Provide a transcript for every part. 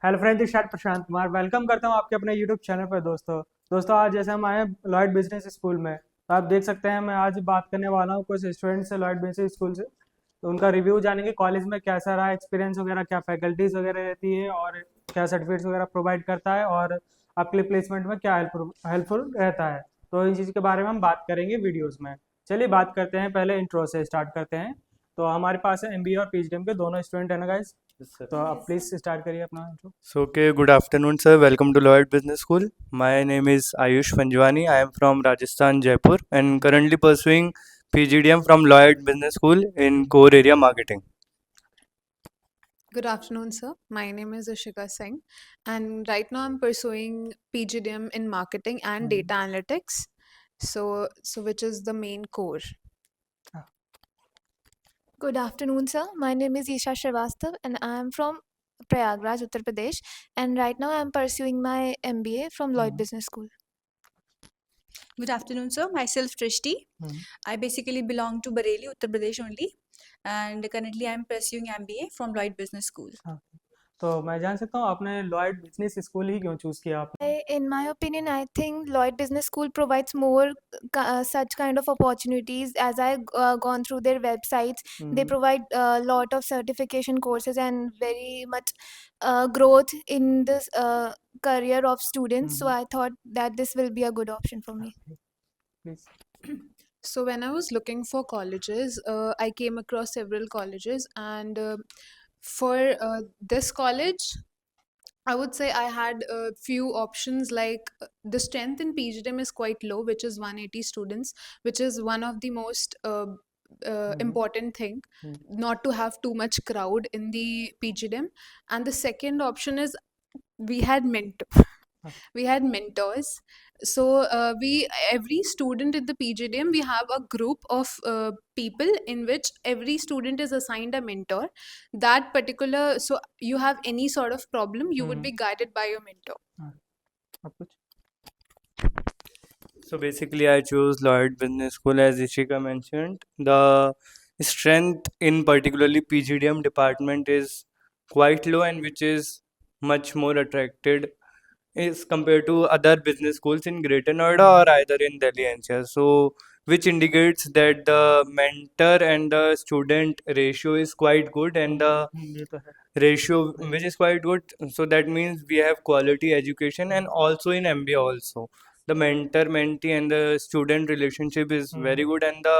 Hello friends, this शायद Prashant Kumar welcome करता हूँ आपके अपने यूट्यूब चैनल पर। दोस्तों आज जैसे हम आए हैं लॉयड बिजनेस स्कूल में, तो आप देख सकते हैं मैं आज बात करने वाला हूँ कुछ स्टूडेंट्स से लॉयड बिजनेस स्कूल से। तो उनका रिव्यू जानेंगे, कॉलेज में कैसा रहा एक्सपीरियंस वगैरह, क्या फैकल्टीज वगैरह रहती है और क्या सर्टिफिकेट्स वगैरह प्रोवाइड करता है और आपके लिए प्लेसमेंट में क्या हेल्पफुल रहता है। तो इन चीज़ के बारे में हम बात करेंगे वीडियोज़ में। चलिए बात करते हैं, पहले इंट्रो से स्टार्ट करते हैं। तो हमारे पास है एमबीए और पीजीडीएम के दोनों स्टूडेंट है ना गाइस। Yes, sir. तो आप प्लीज़ स्टार्ट करिए अपना intro. So, okay, good afternoon, sir. Welcome to Lloyd Business School. My name is Ayush Panjwani. I am from Rajasthan, Jaipur, and currently pursuing PGDM from Lloyd Business School in core area marketing. Good afternoon, sir. My name is Ishika Singh, and right now I'm pursuing PGDM in marketing and data analytics. So which is the main core. Good afternoon, sir. My name is Isha Srivastav and I am from Prayagraj, Uttar Pradesh. And right now I am pursuing my MBA from Lloyd Business School. Good afternoon, sir. Myself Trishti. I basically belong to Bareilly, Uttar Pradesh only, and currently I am pursuing MBA from Lloyd Business School. तो मैं जान सकता हूँ आपने Lloyd business school ही क्यों choose किया आपने? In my opinion, I think Lloyd Business School provides more such kind of opportunities. As I gone through their websites, they provide a lot of certification courses and very much growth in this career of students. So I thought that this will be a good option for me. Please. So when I was looking for colleges, I came across several colleges, and for this college, I would say I had a few options. Like the strength in PGDM is quite low, which is 180 students, which is one of the most important thing, not to have too much crowd in the PGDM. And the second option is we had mentors. So we every student in the PGDM, we have a group of people in which every student is assigned a mentor. That particular, so you have any sort of problem, you would be guided by your mentor. आप कुछ? So basically, I chose Lloyd Business School as Ishika mentioned. The strength in particularly PGDM department is quite low, and which is much more attracted is compared to other business schools in Greater Noida or either in Delhi NCR. So which indicates that the mentor and the student ratio is quite good, and the ये तो है। ratio which is quite good. So that means we have quality education, and also in MBA also the mentor mentee and the student relationship is very good, and the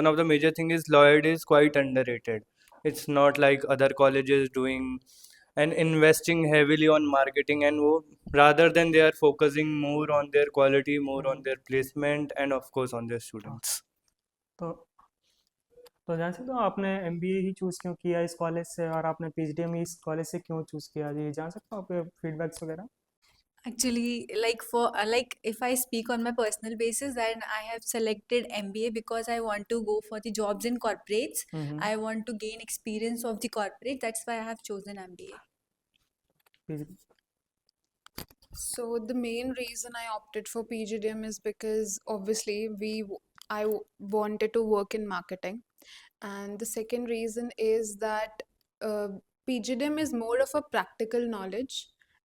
one of the major thing is Lloyd is quite underrated. It's not like other colleges doing and investing heavily on marketing, and rather than they are focusing more on their quality, more on their placement, and of course on their students. तो तो जान सकता हूँ आपने MBA ही choose क्यों किया इस college से, और आपने पीजीडीएम इस कॉलेज से क्यों चूज किया, ये जान सकता हूँ आपके फीडबैक्स वगैरह? Actually, like for like if I speak on my personal basis, then I have selected MBA because I want to go for the jobs in corporates. I want to gain experience of the corporate. That's why I have chosen MBA. So the main reason I opted for PGDM is because obviously wanted to work in marketing, and the second reason is that uh, PGDM is more of a practical knowledge.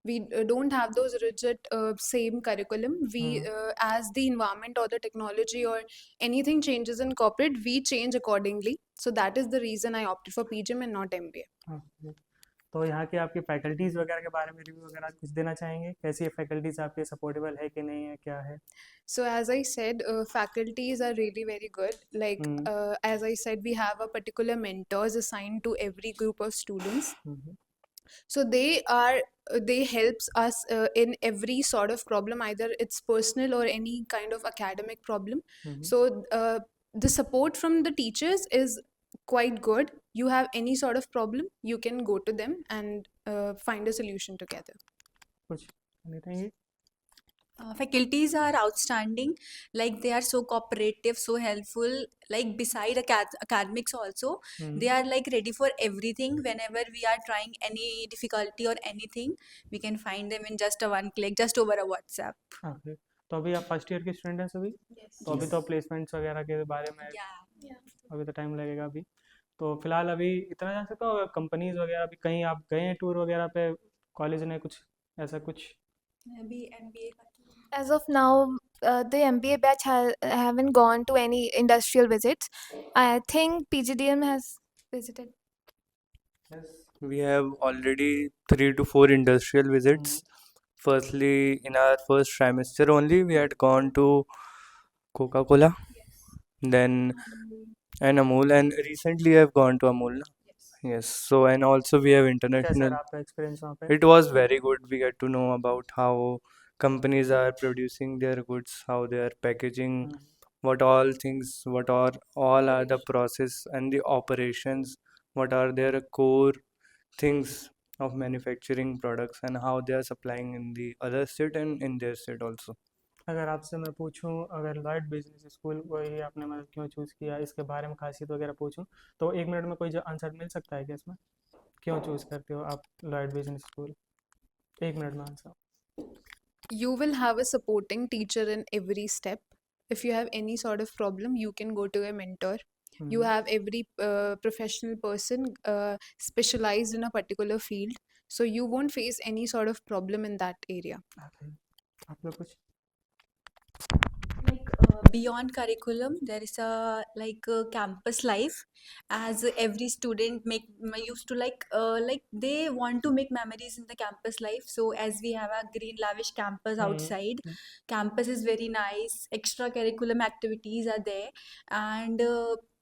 We don't have those rigid same curriculum. We as the environment or the technology or anything changes in corporate, we change accordingly. So that is the reason I opted for PGM and not MBA. हाँ, तो यहाँ की आपकी faculties वगैरह के बारे में review वगैरह कुछ देना चाहेंगे? कैसी है फैकल्टीज़ आपके, सपोर्टेबल है कि नहीं है, क्या है? So as I said, faculties are really very good. Like as I said, we have a particular mentors assigned to every group of students. So they helps us in every sort of problem, either it's personal or any kind of academic problem. So the support from the teachers is quite good. You have any sort of problem, you can go to them and find a solution together. कुछ नहीं रहेंगे? Faculties are outstanding, like they are so cooperative, so helpful, like beside academics also, they are like ready for everything. Whenever we are trying any difficulty or anything, we can find them in just a one click, just over a WhatsApp. हाँ फिर तो अभी आप first year के student हैं सभी? तो अभी तो प्लेसमेंट्स वगैरह के बारे में अभी तो टाइम लगेगा अभी। तो फिलहाल अभी इतना जान सकता हूँ, कंपनीज वगैरह अभी कहीं आप गए हैं टूर वगैरह पे, कॉलेज ने कुछ ऐसा कुछ? अभी MBA का As of now, the MBA batch haven't gone to any industrial visits. I think PGDM has visited. Yes. We have already 3 to 4 industrial visits. Firstly, in our first trimester only, we had gone to Coca-Cola, then and Amul, and recently I've gone to Amul. Yes, so and also we have कैसा international. रहा आपका experience वहाँ पे? It was very good. We get to know about how companies are producing their goods, how they are packaging, hmm, what all things, what are all are the process and the operations, what are their core things of manufacturing products and how they are supplying in the other state and in their state also. अगर आपसे मैं पूछूं, अगर Lloyd business school वही आपने मतलब क्यों choose किया, इसके बारे में खासियत वगैरह पूछूं, तो 1 मिनट में कोई जो आंसर मिल सकता है क्या इसमें? क्यों चूज़ करते हो आप लॉयड बिजनेस स्कूल? 1 मिनट में answer. You will have a supporting teacher in every step. If you have any sort of problem, you can go to a mentor. You hmm, have every professional person specialized in a particular field, so you won't face any sort of problem in that area. okay. आप लोग कुछ? like beyond curriculum there is a like campus life, as every student used to like they want to make memories in the campus life. So as we have a green lavish campus hmm, outside, campus is very nice, extra curriculum activities are there, and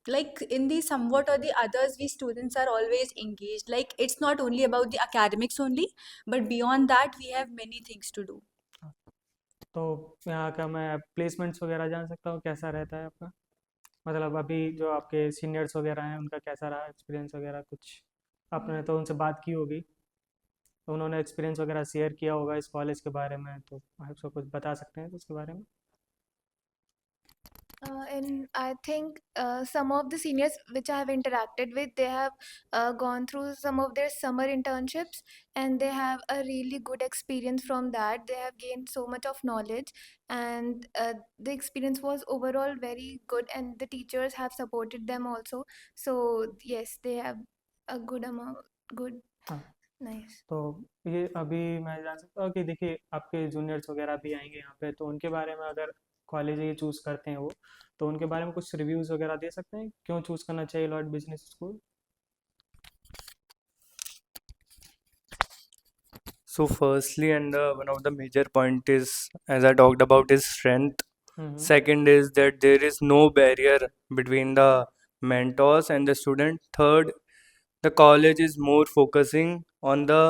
like in the somewhat or the others we students are always engaged. Like it's not only about the academics only, but beyond that we have many things to do. तो यहाँ का मैं placements वगैरह जान सकता हूँ कैसा रहता है आपका? मतलब अभी जो आपके सीनियर्स वगैरह हैं उनका कैसा रहा एक्सपीरियंस वगैरह कुछ? आपने तो उनसे बात की होगी, तो उन्होंने एक्सपीरियंस वगैरह शेयर किया होगा इस कॉलेज के बारे में, तो आप उसको कुछ बता सकते हैं तो उसके बारे में? And I think some of the seniors which I have interacted with, they have gone through some of their summer internships, and they have a really good experience from that. They have gained so much of knowledge, and the experience was overall very good, and the teachers have supported them also. So yes, they have a good amount, good, हाँ, nice. तो ये अभी मैं जान सकता हूँ कि देखिए आपके जूनियर्स वगैरह भी आएंगे यहाँ पे, तो उनके बारे में अगर कॉलेज ये चूज़ करते हैं वो, तो उनके बारे में कुछ रिव्यूज़ वगैरह दे सकते हैं, क्यों चूज़ करना चाहिए Lloyd business school? So firstly, and one of the major point is, as I talked about, is strength. Hmm, Second is that there is no barrier between the mentors and the student. Third, the college is more focusing on the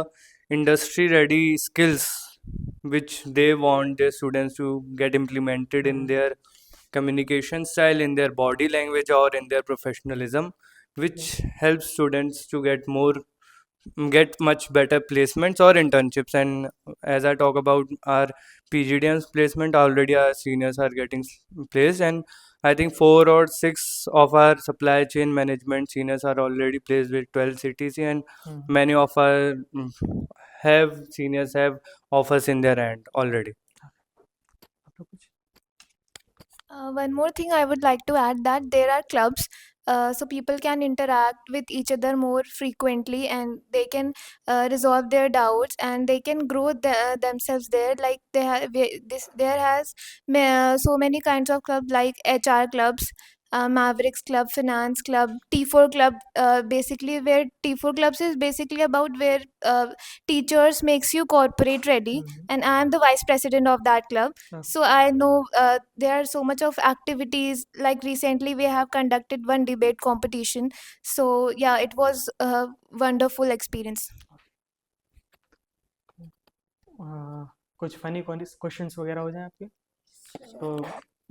industry ready skills which they want their students to get implemented in hmm, their communication style, in their body language, or in their professionalism, okay, which helps students to get much better placements or internships. And as I talk about our PGDM's placement, already our seniors are getting placed, and I think 4 or 6 of our supply chain management seniors are already placed with 12 CTC, and hmm, many of our have seniors have offers in their hand already. आप लोग कुछ? One more thing I would like to add, that there are clubs, so people can interact with each other more frequently, and they can resolve their doubts, and they can grow themselves there. Like there has so many kinds of clubs like HR clubs, Mavericks Club, Finance Club, T4 Club. Basically, where T4 clubs is basically about where teachers makes you corporate ready, hmm, and I am the vice president of that club. हाँ, So I know there are so much of activities. Like recently, we have conducted one debate competition. So yeah, it was a wonderful experience. कुछ funny questions वगैरह हो जाए आपके, तो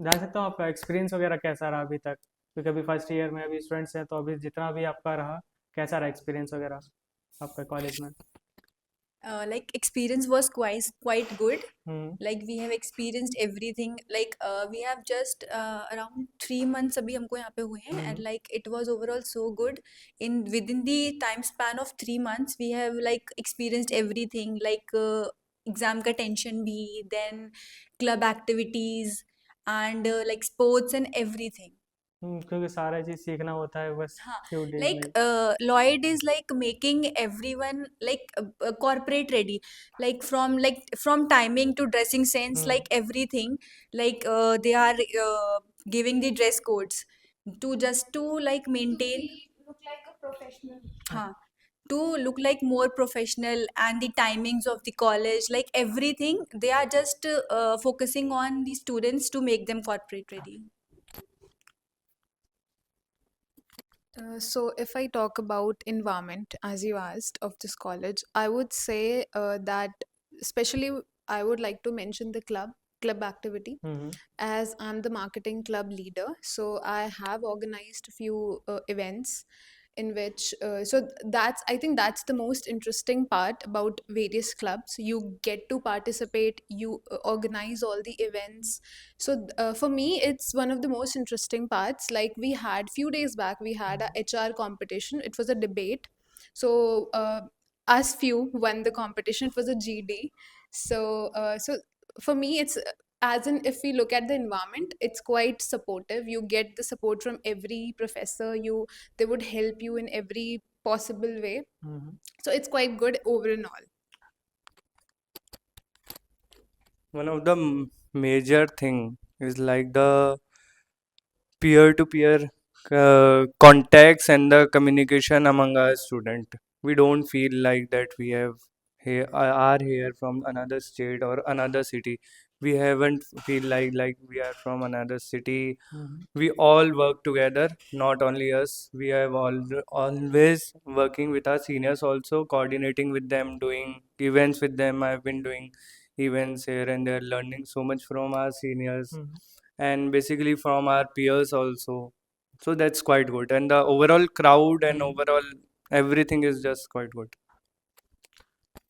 जान सकता हूँ आपका एक्सपीरियंस वगैरह कैसा रहा अभी तक, क्योंकि अभी फर्स्ट ईयर में अभी स्टूडेंट्स हैं, तो अभी जितना भी आपका रहा, कैसा रहा एक्सपीरियंस वगैरह आपका कॉलेज में? Like experience was quite good. Hmm, Like we have experienced everything. Like we have just around 3 months अभी हमको यहाँ पे हुए हैं, and hmm, like it was overall so good. In within the time span of 3 months we have like experienced everything, like exam का tension भी, then club activities, and like sports and everything. क्योंकि सारा चीज सीखना होता है बस हाँ, फ्यू डेज like में। Lloyd is like making everyone like corporate ready, like from timing to dressing sense, hmm like everything, like they are giving the dress codes to just to like maintain, look like a professional. हाँ, to look like more professional, and the timings of the college, like everything, they are just focusing on the students to make them corporate ready. So if I talk about environment, as you asked, of this college, I would say that especially I would like to mention the club activity, hmm as I'm the marketing club leader. So I have organized a few events in which that's, I think that's the most interesting part about various clubs. You get to participate, you organize all the events. So for me, it's one of the most interesting parts. Like, we had few days back, we had a HR competition. It was a debate. So us few won the competition. It was a GD. So for me, it's as in, if we look at the environment, it's quite supportive. You get the support from every professor. They would help you in every possible way. Hmm So it's quite good overall. One of the major thing is like the peer-to-peer contacts and the communication among our student. We don't feel like that we have here are here from another state or another city. We haven't feel like we are from another city. Hmm We all work together, not only us. We have always working with our seniors also, coordinating with them, doing events with them. I've been doing events here and there, learning so much from our seniors hmm and basically from our peers also. So that's quite good. And the overall crowd and hmm. overall everything is just quite good.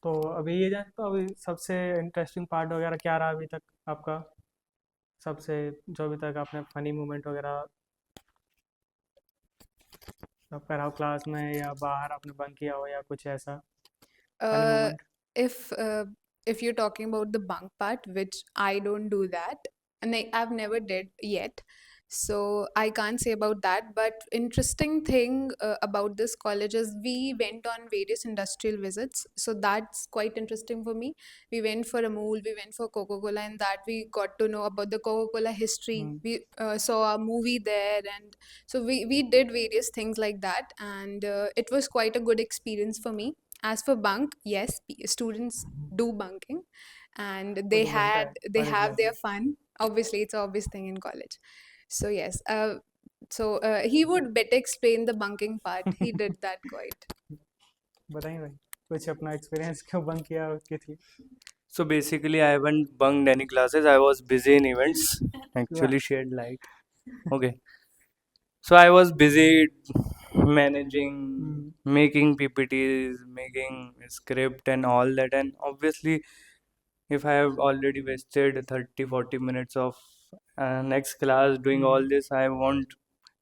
तो अभी ये जान तो अभी सबसे interesting part वगैरह क्या रहा अभी तक आपका, सबसे जो अभी तक आपने फनी मोमेंट वगैरह सब करा हो क्लास में या बाहर आपने बंक किया हो या कुछ ऐसा funny Uh, moment. if you're talking about the bunk part, which I don't do that, and I've never did yet, so I can't say about that. But interesting thing about this college is we went on various industrial visits, so that's quite interesting for me. We went for Amul, we went for Coca-Cola, and that we got to know about the Coca-Cola history. Hmm We saw a movie there, and so we did various things like that, and it was quite a good experience for me. As for bunk, yes, students do bunking, and वो तो बनता है they college have life their में। fun. Obviously, it's an obvious thing in college. So yes, he would better explain the bunking part. He did that quite. बताइए भाई कुछ अपना experience क्यों बंक किया की थी। So basically, I haven't bunked any classes. I was busy in events. वाह। Actually, shed light. Okay. So I was busy managing, hmm making PPTs, making script and all that. And obviously, if I have already wasted 30-40 minutes of next class doing all hmm this, I won't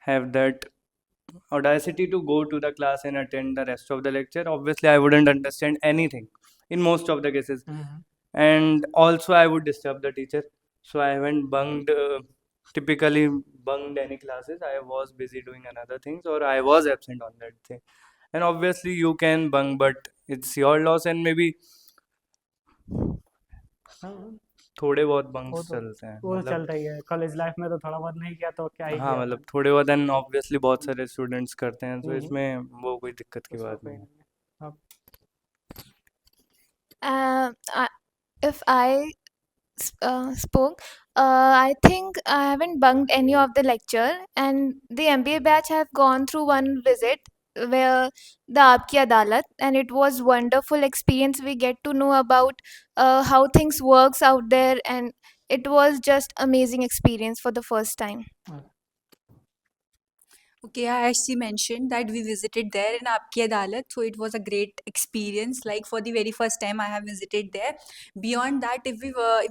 have that audacity to go to the class and attend the rest of the lecture. Obviously, I wouldn't understand anything in most of the cases, hmm and also I would disturb the teacher. So I haven't typically bunked any classes. I was busy doing another things, or I was absent on that thing. And obviously, you can bunk, but it's your loss, and maybe हाँ थोड़े बहुत वो bunks तो चलते हैं वो तो मतलब। चलता ही है कॉलेज लाइफ में तो थोड़ा बहुत नहीं किया तो क्या ही हाँ किया मतलब अपन। थोड़े बहुत, एंड ऑब्वियसली बहुत सारे स्टूडेंट्स करते हैं, तो हम्म इसमें वो कोई दिक्कत की उसका बात कोई नहीं है। नहीं है अब। Uh, I, if I spoke, I think I haven't bunked any of the lecture, and the MBA batch have gone through one visit where the Aapki Adalat, and it was wonderful experience. We get to know about how things works out there, and it was just amazing experience for the first time. Okay, I actually mentioned that we visited there in Aapki Adalat, so it was a great experience. Like for the very first time, I have visited there. Beyond that, if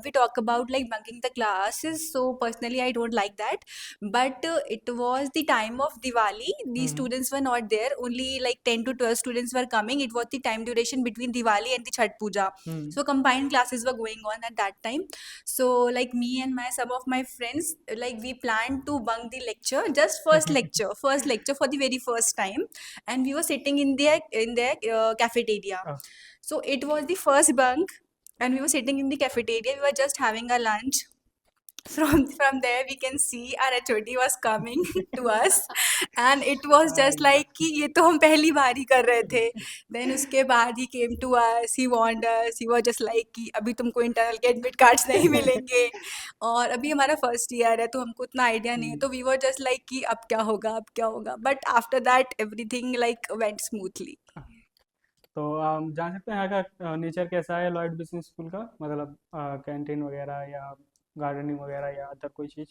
we talk about like bunking the classes, so personally I don't like that. But it was the time of Diwali. The Hmm. students were not there. Only like 10 to 12 students were coming. It was the time duration between Diwali and the Chhat Puja. Hmm. So combined classes were going on at that time. So like me and my some of my friends, like we planned to bunk the lecture, just first lecture for the very first time, and we were sitting in their cafeteria. Oh. So it was the first bunk, and we were sitting in the cafeteria. We were just having a lunch. From there we can see our HOD was coming to us, and it was just like कि ये तो हम पहली बार ही कर रहे थे. Then उसके बाद he came to us, he warned us, he was just like कि अभी तुमको इंटरनल के एडमिट कार्ड्स नहीं मिलेंगे, और अभी हमारा फर्स्ट ईयर है तो हमको उतना आइडिया नहीं है, तो we were just like कि अब क्या होगा, but after that everything like went smoothly. तो जान सकते हैं यहाँ का नेचर कैसा है लॉयड बिजनेस स्कूल का, मतलब कैंटीन वगैरह या गार्डनिंग वगैरह या अदर कोई चीज़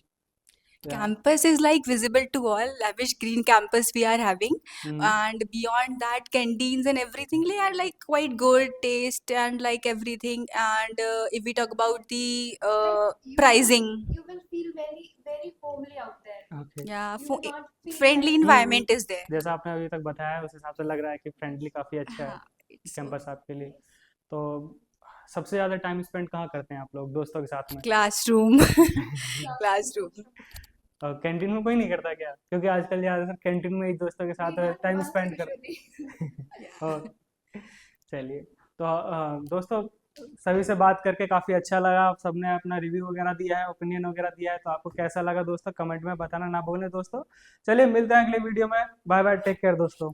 या Campus is like visible to all, lavish green campus we are having, hmm, and beyond that, canteens and everything they are like quite good taste and like everything. And if we talk about the pricing, you will feel very homely out there. Okay yeah, You will not feel friendly like environment is there. जैसा आपने अभी तक बताया है उस हिसाब से लग रहा है कि फ्रेंडली काफ़ी अच्छा है हाँ, it's कैंपस आपके लिए। तो सबसे ज़्यादा टाइम स्पेंड कहाँ करते हैं आप लोग दोस्तों के साथ में? classroom. Classroom. और कैंटीन में कोई नहीं करता क्या? क्योंकि आजकल ज़्यादातर कैंटीन में ही दोस्तों के साथ टाइम स्पेंड कर और चलिए तो दोस्तों सभी से बात करके काफ़ी अच्छा लगा। आप सबने अपना रिव्यू वगैरह दिया है, ओपिनियन वगैरह दिया है, तो आपको कैसा लगा दोस्तों कमेंट में बताना ना भूलें दोस्तों। चलिए मिलते हैं अगले वीडियो में। बाय बाय, टेक केयर दोस्तों।